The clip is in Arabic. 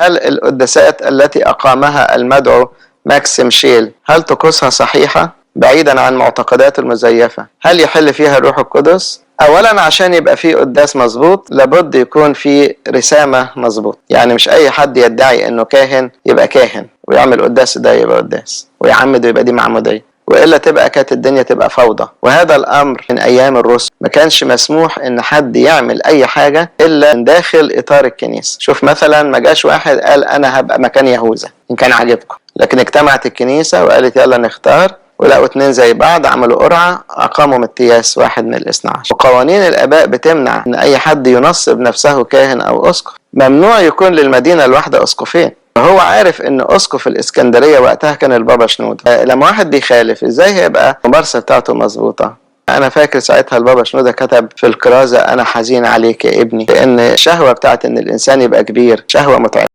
هل القداسات التي أقامها المدعو ماكسيم شيل هل طقوسها صحيحة بعيدا عن معتقدات المزيفة؟ هل يحل فيها الروح القدس؟ أولا عشان يبقى فيه قداس مظبوط لابد يكون فيه رسامة مظبوط، يعني مش أي حد يدعي إنه كاهن يبقى كاهن ويعمل قداس ده يبقى قداس ويعمد ويبقى دي معمودية، وإلا كانت الدنيا تبقى فوضى. وهذا الأمر من أيام الرسل ما كانش مسموح إن حد يعمل أي حاجة إلا من داخل إطار الكنيسة. شوف مثلا ما جاش واحد قال أنا هبقى مكان يهوذا إن كان عاجبكم، لكن اجتمعت الكنيسة وقالت يلا نختار، ولقوا اتنين زي بعض عملوا قرعة أقاموا متياس واحد من الاثنى عشر. وقوانين الآباء بتمنع إن أي حد ينصب نفسه كاهن أو أسقف، ممنوع يكون للمدينة الواحدة أسقفين. هو عارف ان اسقف الاسكندريه وقتها كان البابا شنودة، لما واحد بيخالف ازاي هيبقى الممارسه بتاعته مظبوطه؟ انا فاكر ساعتها البابا شنودة كتب في الكرازه انا حزين عليك يا ابني، لان الشهوه بتاعت ان الانسان يبقى كبير شهوه متعبه.